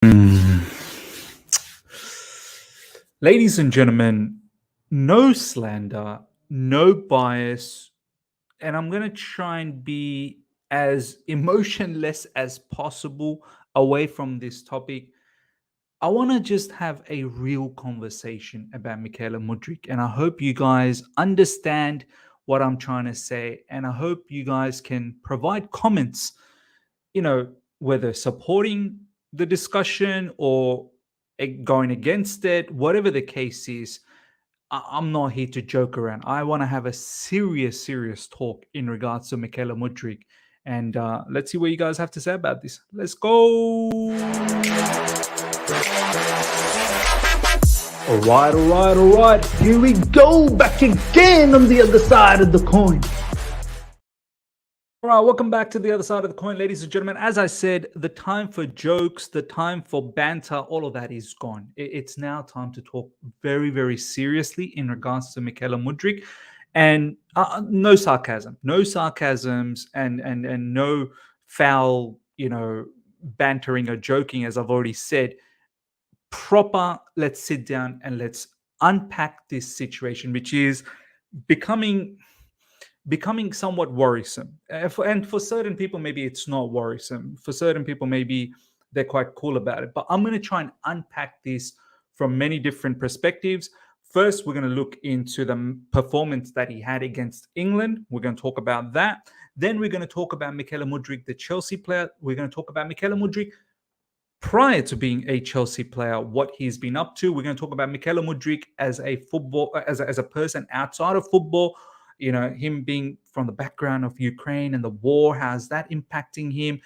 Mm. Ladies and gentlemen, no slander, no bias, and I'm going to try and be as emotionless as possible away from this topic. I want to just have a real conversation about Mykhaylo Mudryk, and I hope you guys understand what I'm trying to say, and I hope you guys can provide comments, you know, whether supporting the discussion or going against it, whatever the case is. I'm not here to joke around. I want to have a serious talk in regards to Mykhaylo Mudryk. And let's see what you guys have to say about this. Let's go. All right. Here we go, back again on the other side of the coin. All right, welcome back to the other side of the coin, ladies and gentlemen. As I said, the time for jokes, the time for banter, all of that is gone. It's now time to talk very seriously in regards to Mykhaylo Mudryk, and no sarcasm, no sarcasms, and no foul, bantering or joking. As I've already said, proper. Let's sit down and let's unpack this situation, which is becoming somewhat worrisome. And for certain people, maybe it's not worrisome. For certain people, maybe they're quite cool about it. But I'm going to try and unpack this from many different perspectives. First, we're going to look into the performance that he had against England. We're going to talk about that. Then we're going to talk about Mykhaylo Mudryk, the Chelsea player. We're going to talk about Mykhaylo Mudryk prior to being a Chelsea player, what he's been up to. We're going to talk about Mykhaylo Mudryk as a football, as a person outside of football. Him being from the background of Ukraine and the war, how's that impacting him?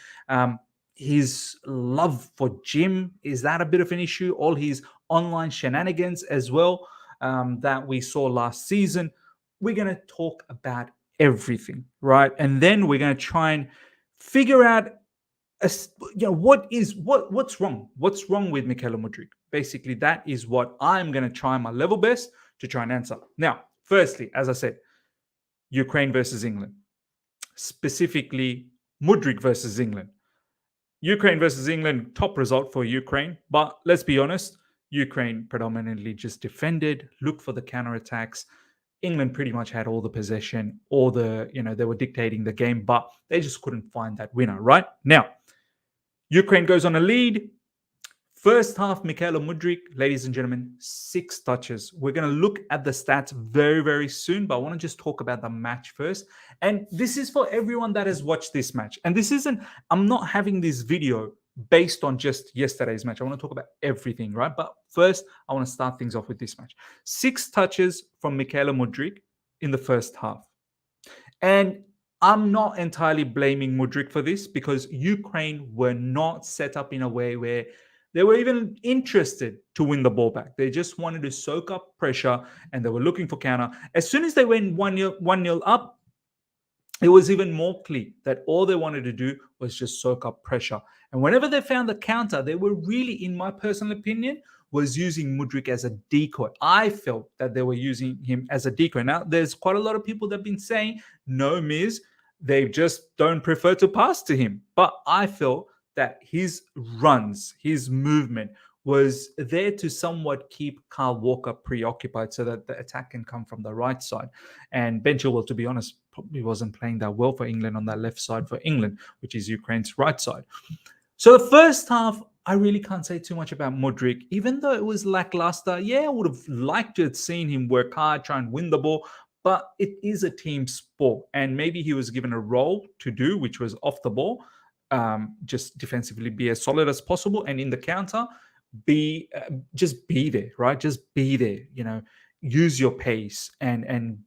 His love for gym, is that a bit of an issue? All his online shenanigans as well, that we saw last season. We're going to talk about everything, right? And then we're going to try and figure out what's wrong with Mykhaylo Mudryk. Basically, that is what I'm going to try my level best to try and answer. Now, firstly, as I said, Ukraine versus England, specifically Mudryk versus England. Ukraine versus England, top result for Ukraine, but let's be honest, Ukraine predominantly just defended, looked for the counterattacks. England pretty much had all the possession, they were dictating the game, but they just couldn't find that winner, right? Now, Ukraine goes on a lead. First half, Mykhaylo Mudryk, ladies and gentlemen, 6 touches. We're going to look at the stats very soon, but I want to just talk about the match first. And this is for everyone that has watched this match. And I'm not having this video based on just yesterday's match. I want to talk about everything, right? But first, I want to start things off with this match. 6 touches from Mykhaylo Mudryk in the first half. And I'm not entirely blaming Mudryk for this because Ukraine were not set up in a way where they were even interested to win the ball back. They just wanted to soak up pressure and they were looking for counter. As soon as they went 1-0 up, it was even more clear that all they wanted to do was just soak up pressure. And whenever they found the counter, they were really, in my personal opinion, was using Mudryk as a decoy. I felt that they were using him as a decoy. Now, there's quite a lot of people that have been saying, no, Miz, they just don't prefer to pass to him. But I felt that his runs, his movement was there to somewhat keep Kyle Walker preoccupied so that the attack can come from the right side. And Ben Chilwell, to be honest, probably wasn't playing that well for England on that left side for England, which is Ukraine's right side. So the first half, I really can't say too much about Mudryk, even though it was lackluster. Yeah, I would have liked to have seen him work hard, try and win the ball, but it is a team sport. And maybe he was given a role to do, which was off the ball, just defensively be as solid as possible, and in the counter just be there, right? Just be there, use your pace and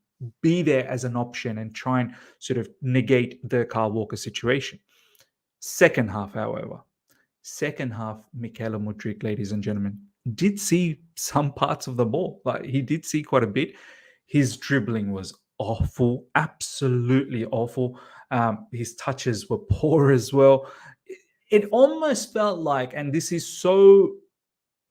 be there as an option and try and sort of negate the Kyle Walker situation. Second half, however, Mykhaylo Mudryk, ladies and gentlemen, did see some parts of the ball. Like, he did see quite a bit. His dribbling was awful, absolutely awful. His touches were poor as well. It almost felt like, and this is so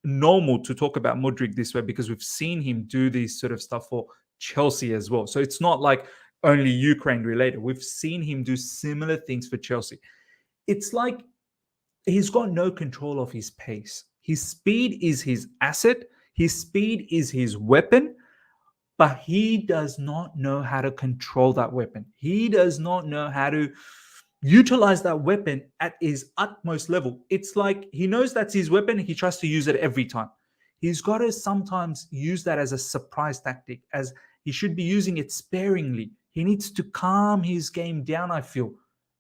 normal to talk about Mudryk this way because we've seen him do this sort of stuff for Chelsea as well. So it's not like only Ukraine related. We've seen him do similar things for Chelsea. It's like he's got no control of his pace. His speed is his asset. His speed is his weapon, but he does not know how to control that weapon. He does not know how to utilize that weapon at his utmost level. It's like he knows that's his weapon. He tries to use it every time. He's got to sometimes use that as a surprise tactic, as he should be using it sparingly. He needs to calm his game down, I feel,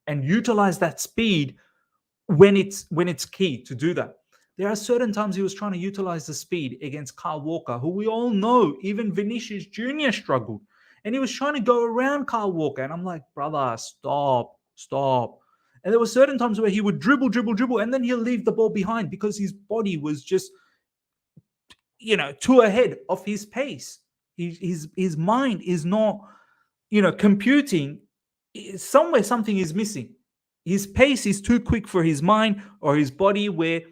and utilize that speed when it's key to do that. There are certain times he was trying to utilize the speed against Kyle Walker, who we all know, even Vinicius Jr. struggled. And he was trying to go around Kyle Walker. And I'm like, brother, stop, stop. And there were certain times where he would dribble, dribble, dribble, and then he'll leave the ball behind because his body was just, too ahead of his pace. His mind is not, computing. Somewhere something is missing. His pace is too quick for his mind or his body, where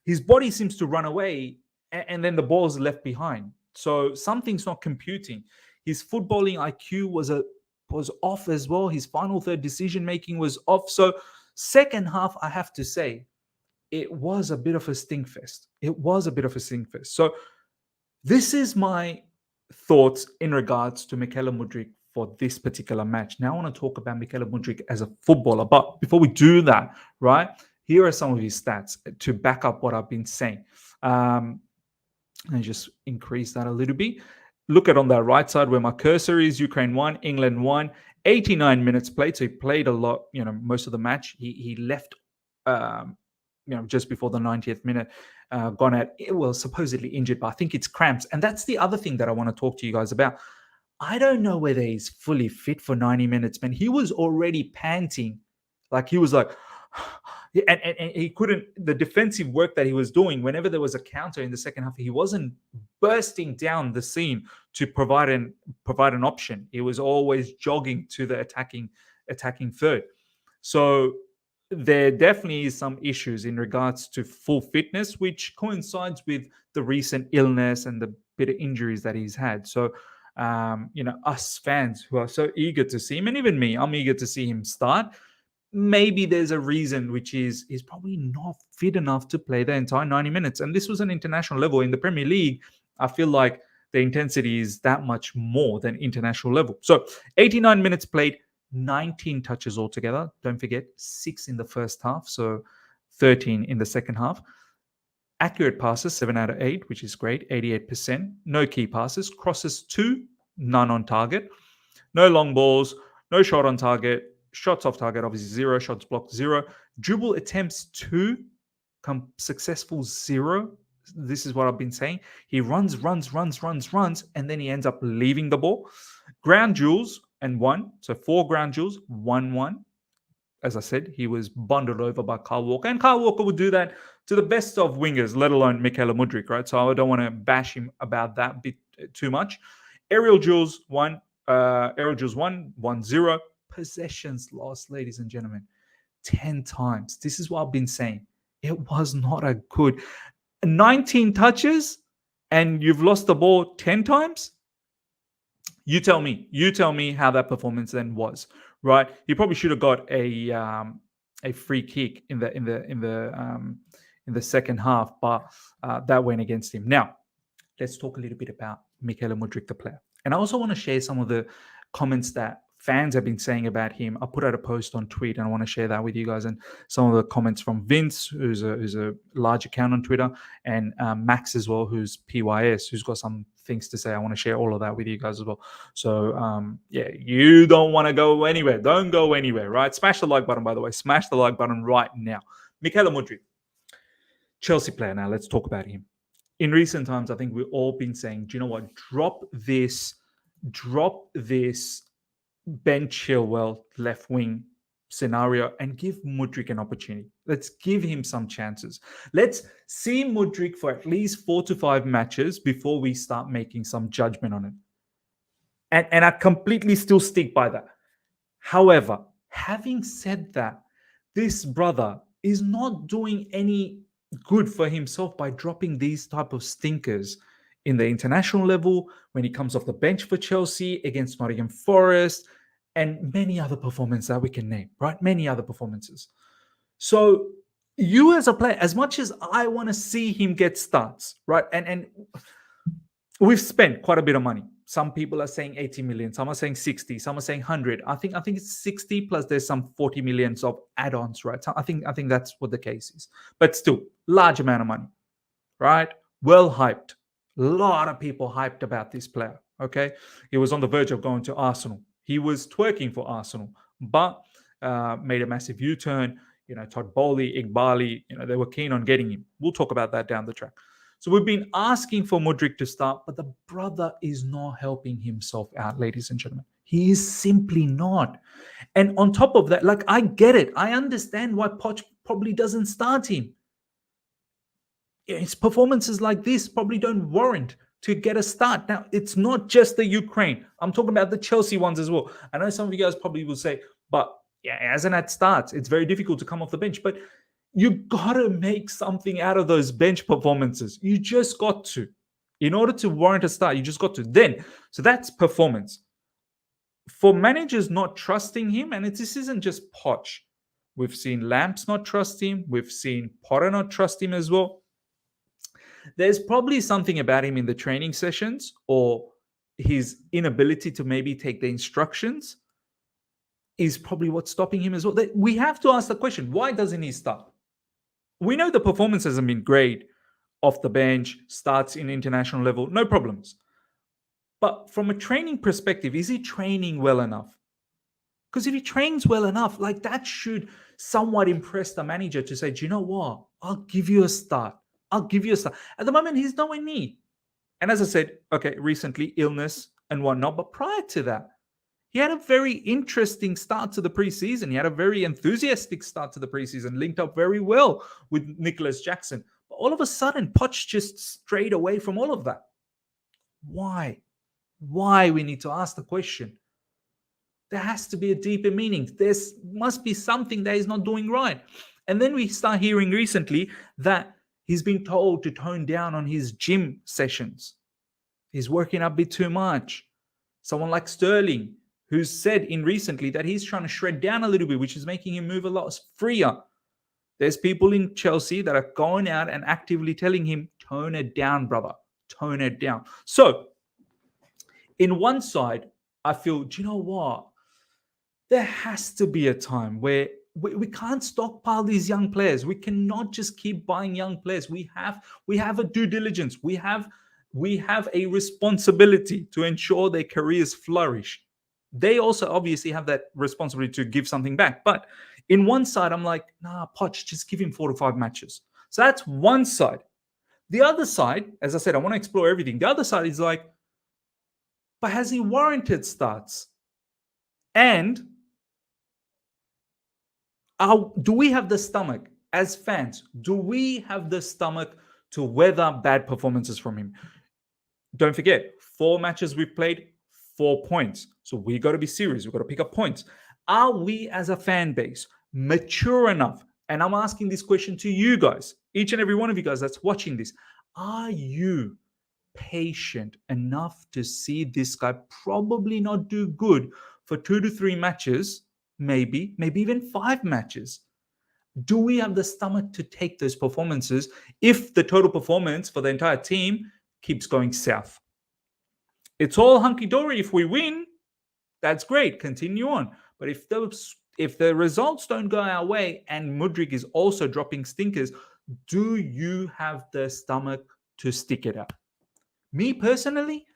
his body seems to run away and then the ball is left behind. So something's not computing. His footballing IQ was off as well. His final third decision making was off. So second half, I have to say, it was a bit of a stinkfest. It was a bit of a stinkfest. So this is my thoughts in regards to Mykhaylo Mudryk for this particular match. Now I want to talk about Mykhaylo Mudryk as a footballer. But before we do that, right, here are some of his stats to back up what I've been saying. And just increase that a little bit. Look at on that right side where my cursor is. Ukraine 1, England 1, 89 minutes played. So he played a lot, most of the match. He left, just before the 90th minute, gone out, supposedly injured, but I think it's cramps. And that's the other thing that I want to talk to you guys about. I don't know whether he's fully fit for 90 minutes, man. He was already panting. Like he was like, and he couldn't, the defensive work that he was doing, whenever there was a counter in the second half, he wasn't bursting down the scene to provide an option. He was always jogging to the attacking third. So there definitely is some issues in regards to full fitness, which coincides with the recent illness and the bit of injuries that he's had. So, us fans who are so eager to see him, and even me, I'm eager to see him start. Maybe there's a reason, which is he's probably not fit enough to play the entire 90 minutes. And this was an international level. In the Premier League, I feel like the intensity is that much more than international level. So 89 minutes played, 19 touches altogether. Don't forget, 6 in the first half, so 13 in the second half. Accurate passes, 7 out of 8, which is great, 88%. No key passes. Crosses, 2, none on target. No long balls, no shot on target. Shots off target, obviously 0. Shots blocked, 0. Dribble attempts, 2. Successful, 0. This is what I've been saying. He runs, and then he ends up leaving the ball. Ground duels, and 1. So 4 ground duels, 1-1. As I said, he was bundled over by Kyle Walker. And Kyle Walker would do that to the best of wingers, let alone Mykhaylo Mudryk, right? So I don't want to bash him about that bit too much. Aerial duels, 1. Aerial duels, 1-0. Possessions lost, ladies and gentlemen, 10 times. This is what I've been saying. It was not a good 19 touches and you've lost the ball 10 times. You tell me how that performance then was, right? He probably should have got a free kick in the second half, but that went against him. Now, let's talk a little bit about Mykhaylo Mudryk, the player. And I also want to share some of the comments that fans have been saying about him. I put out a post on tweet and I want to share that with you guys, and some of the comments from Vince, who's a large account on Twitter, and Max as well, who's PYS, who's got some things to say. I want to share all of that with you guys as well. So you don't want to go anywhere. Don't go anywhere, right? Smash the like button, by the way. Smash the like button right now. Mykhaylo Mudryk, Chelsea player. Now let's talk about him. In recent times, I think we've all been saying, do you know what? Drop this Ben Chilwell left wing scenario and give Mudryk an opportunity. Let's give him some chances. Let's see Mudryk for at least 4 to 5 matches before we start making some judgment on it. And I completely still stick by that. However, having said that, this brother is not doing any good for himself by dropping these type of stinkers in the international level, when he comes off the bench for Chelsea, against Nottingham Forest, and many other performances that we can name, right? Many other performances. So you as a player, as much as I want to see him get starts, right? And we've spent quite a bit of money. Some people are saying 80 million, some are saying 60, some are saying 100. I think it's 60 plus there's some 40 millions of add-ons, right? So I think that's what the case is. But still, large amount of money, right? Well hyped. A lot of people hyped about this player. Okay. He was on the verge of going to Arsenal. He was twerking for Arsenal, but made a massive U-turn. Todd Bowley, Igbali, they were keen on getting him. We'll talk about that down the track. So we've been asking for Mudryk to start, but the brother is not helping himself out, ladies and gentlemen. He is simply not. And on top of that, like, I get it. I understand why Poch probably doesn't start him. His performances like this probably don't warrant to get a start. Now, it's not just the Ukraine. I'm talking about the Chelsea ones as well. I know some of you guys probably will say, but yeah, it hasn't had starts. It's very difficult to come off the bench. But you got to make something out of those bench performances. You just got to. In order to warrant a start, you just got to. So that's performance. For managers not trusting him, and this isn't just Poch. We've seen Lamps not trust him. We've seen Potter not trust him as well. There's probably something about him in the training sessions or his inability to maybe take the instructions is probably what's stopping him as well. We have to ask the question, why doesn't he start? We know the performance hasn't been great off the bench, starts in international level, no problems. But from a training perspective, is he training well enough? Because if he trains well enough, like, that should somewhat impress the manager to say, do you know what? I'll give you a start. I'll give you a start. At the moment, he's nowhere near. And as I said, okay, recently, illness and whatnot. But prior to that, he had a very interesting start to the preseason. He had a very enthusiastic start to the preseason, linked up very well with Nicholas Jackson. But all of a sudden, Poch just strayed away from all of that. Why? Why? We need to ask the question. There has to be a deeper meaning. There must be something that he's not doing right. And then we start hearing recently that he's been told to tone down on his gym sessions. He's working a bit too much. Someone like Sterling, who's said in recently that he's trying to shred down a little bit, which is making him move a lot freer. There's people in Chelsea that are going out and actively telling him, tone it down, brother. Tone it down. So, in one side, I feel, do you know what? There has to be a time where we can't stockpile these young players. We cannot just keep buying young players. We have a due diligence. We have a responsibility to ensure their careers flourish. They also obviously have that responsibility to give something back. But in one side, I'm like, nah, Poch, just give him 4 to 5 matches. So that's one side. The other side, as I said, I want to explore everything. The other side is like, but has he warranted starts? And do we have the stomach as fans? Do we have the stomach to weather bad performances from him? Don't forget, 4 matches we've played, 4 points. So we got to be serious. We've got to pick up points. Are we as a fan base mature enough? And I'm asking this question to you guys, each and every one of you guys that's watching this. Are you patient enough to see this guy probably not do good for 2 to 3 matches, maybe even 5 matches? Do we have the stomach to take those performances if the total performance for the entire team keeps going south? It's all hunky-dory if we win. That's great. Continue on. But if the results don't go our way and Mudryk is also dropping stinkers, do you have the stomach to stick it out? Me personally,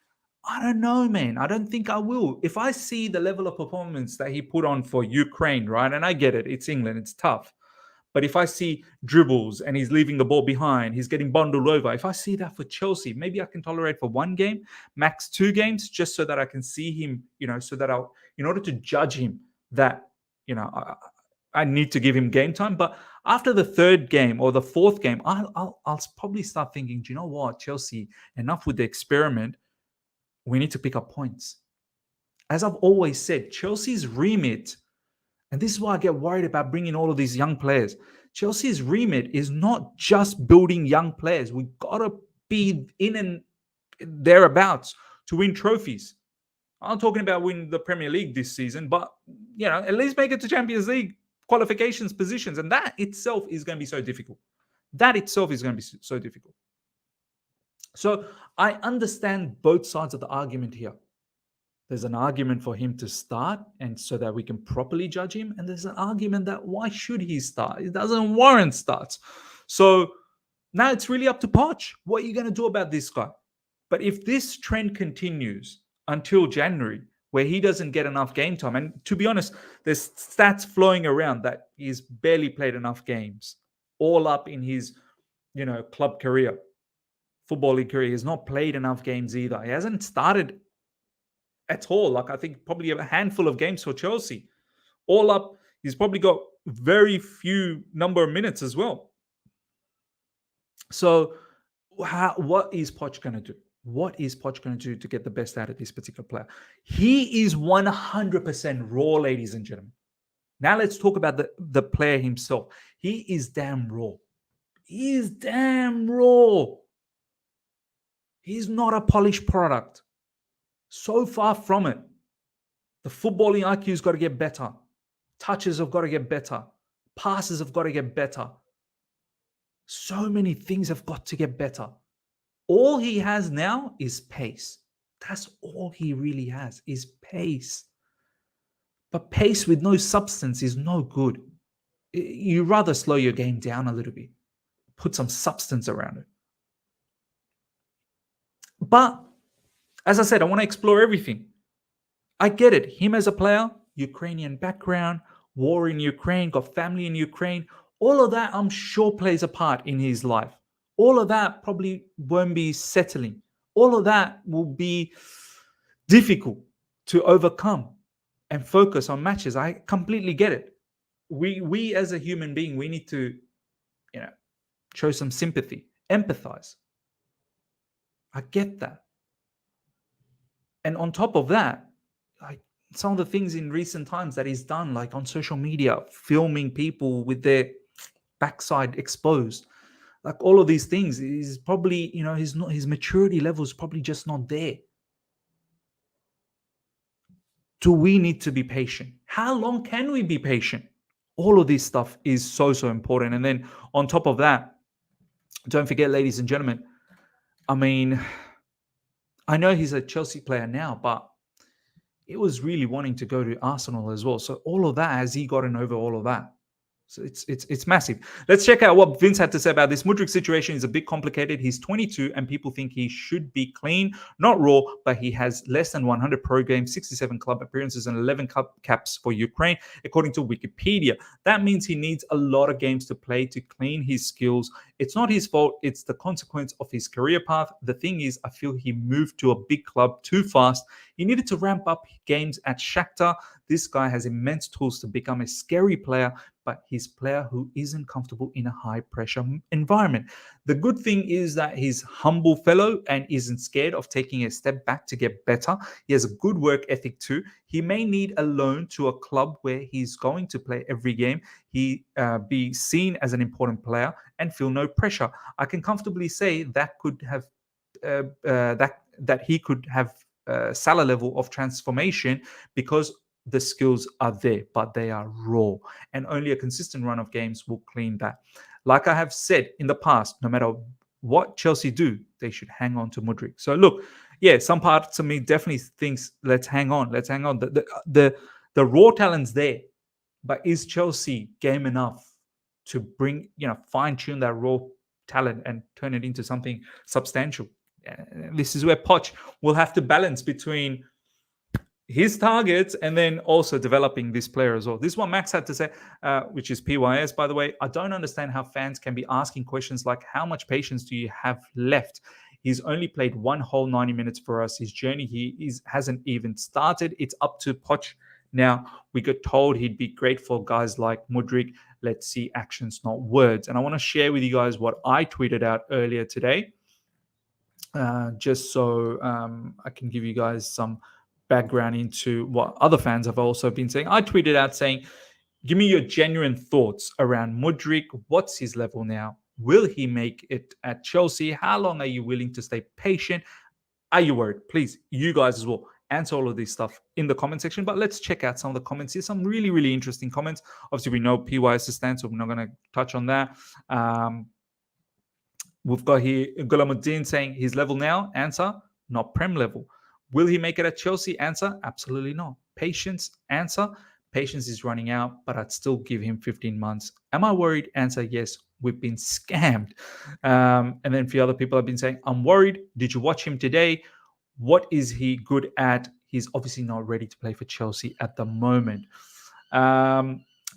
I don't know, man. I don't think I will. If I see the level of performance that he put on for Ukraine, right? And I get it. It's England. It's tough. But if I see dribbles and he's leaving the ball behind, he's getting bundled over. If I see that for Chelsea, maybe I can tolerate for 1 game, max 2 games, just so that I can see him, so that in order to judge him, that, I need to give him game time. But after the 3rd game or the 4th game, I'll probably start thinking, do you know what, Chelsea, enough with the experiment. We need to pick up points. As I've always said, Chelsea's remit, and this is why I get worried about bringing all of these young players. Chelsea's remit is not just building young players. We've got to be in and thereabouts to win trophies. I'm talking about win the Premier League this season, but, at least make it to Champions League qualifications positions. And that itself is going to be so difficult. That itself is going to be so difficult. So I understand both sides of the argument here. There's an argument for him to start and so that we can properly judge him. And there's an argument that why should he start? It doesn't warrant starts. So now it's really up to Poch. What are you going to do about this guy? But if this trend continues until January, where he doesn't get enough game time, and to be honest, there's stats flowing around that he's barely played enough games, all up in his, club career, footballing career. He's not played enough games either. He hasn't started at all. Like, I think probably a handful of games for Chelsea. All up, he's probably got very few number of minutes as well. So what is Poch going to do? What is Poch going to do to get the best out of this particular player? He is 100% raw, ladies and gentlemen. Now let's talk about the player himself. He is damn raw. He is damn raw. He's not a polished product. So far from it. The footballing IQ's got to get better. Touches have got to get better. Passes have got to get better. So many things have got to get better. All he has now is pace. That's all he really has is pace. But pace with no substance is no good. You rather slow your game down a little bit. Put some substance around it. But as I said, I want to explore everything. I get it. Him as a player, Ukrainian background, war in Ukraine, got family in Ukraine. All of that, I'm sure, plays a part in his life. All of that probably won't be settling. All of that will be difficult to overcome and focus on matches. I completely get it. We as a human being, we need to, show some sympathy, empathize. I get that. And on top of that, like some of the things in recent times that he's done, like on social media, filming people with their backside exposed, like all of these things, is probably, his maturity level is probably just not there. Do we need to be patient? How long can we be patient? All of this stuff is so, so important. And then on top of that, don't forget, ladies and gentlemen, I mean, I know he's a Chelsea player now, but he was really wanting to go to Arsenal as well. So all of that, has he gotten over all of that? So it's massive. Let's check out what Vince had to say about this. Mudryk situation is a bit complicated. He's 22 and people think he should be clean, not raw, but he has less than 100 pro games, 67 club appearances, and 11 cup caps for Ukraine, according to Wikipedia. That means he needs a lot of games to play to clean his skills. It's not his fault. It's the consequence of his career path. The thing is, I feel he moved to a big club too fast. He needed to ramp up games at Shakhtar. This guy has immense tools to become a scary player, but he's a player who isn't comfortable in a high-pressure environment. The good thing is that he's a humble fellow and isn't scared of taking a step back to get better. He has a good work ethic too. He may need a loan to a club where he's going to play every game. He be seen as an important player and feel no pressure. I can comfortably say that could have that he could have Salah level of transformation because the skills are there, but they are raw, and only a consistent run of games will clean that. Like I have said in the past, no matter what Chelsea do, they should hang on to Mudryk. So look, yeah, some parts of me definitely thinks let's hang on. The raw talent's there, but is Chelsea game enough to bring, fine tune that raw talent and turn it into something substantial? This is where Poch will have to balance between his targets and then also developing this player as well. This is what Max had to say, which is PYS, by the way. I don't understand how fans can be asking questions like, how much patience do you have left? He's only played one whole 90 minutes for us. His journey hasn't even started. It's up to Poch. Now, we got told he'd be great for guys like Mudryk. Let's see actions, not words. And I want to share with you guys what I tweeted out earlier today, just so I can give you guys some background into what other fans have also been saying. I tweeted out saying, give me your genuine thoughts around Mudryk. What's his level now? Will he make it at Chelsea? How long are you willing to stay patient? Are you worried? Please, you guys as well. answer all of this stuff in the comment section. But let's check out some of the comments here. Some really, really interesting comments. Obviously, we know PY is the stand, so we're not going to touch on that. We've got here Gulamuddin saying his level now. Answer, not Prem level. Will he make it at Chelsea? Answer, absolutely not. Patience? Answer, patience is running out, but I'd still give him 15 months. Am I worried? Answer, yes. We've been scammed. And then a few other people have been saying, I'm worried. Did you watch him today? What is he good at? He's obviously not ready to play for Chelsea at the moment.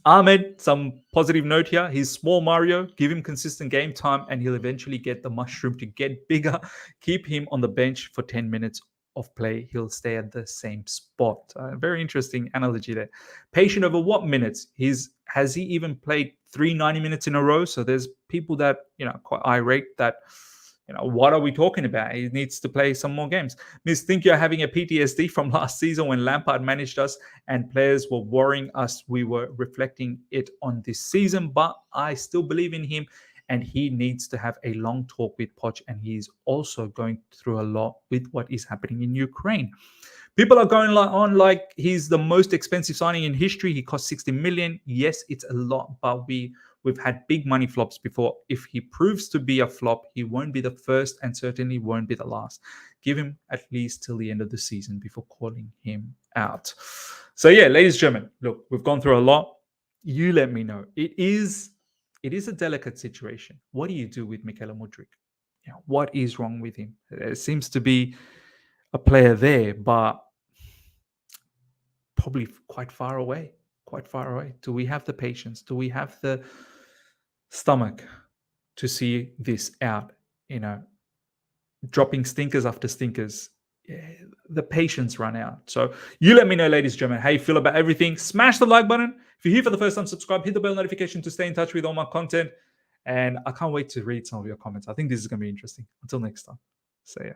Ahmed, some positive note here. He's small Mario. Give him consistent game time and he'll eventually get the mushroom to get bigger. Keep him on the bench for 10 minutes of play. He'll stay at the same spot. Very interesting analogy there. Patient over what minutes? Has he even played 390 minutes in a row? So there's people that, quite irate that, what are we talking about? He needs to play some more games. Miss, think you're having a PTSD from last season when Lampard managed us and players were worrying us. We were reflecting it on this season, but I still believe in him and he needs to have a long talk with Poch, and he's also going through a lot with what is happening in Ukraine. People are going on like he's the most expensive signing in history. He cost 60 million. Yes, it's a lot, but we've had big money flops before. If he proves to be a flop, he won't be the first and certainly won't be the last. Give him at least till the end of the season before calling him out. So yeah, ladies and gentlemen, look, we've gone through a lot. You let me know. It is a delicate situation. What do you do with Mykhaylo Mudryk? What is wrong with him? There seems to be a player there, but probably quite far away. Do we have the patience? Do we have the stomach to see this out? Dropping stinkers after stinkers. Yeah, the patience run out. So you let me know, ladies and gentlemen, how you feel about everything. Smash the like button. If you're here for the first time, subscribe, hit the bell notification to stay in touch with all my content. And I can't wait to read some of your comments. I think this is going to be interesting. Until next time, see ya.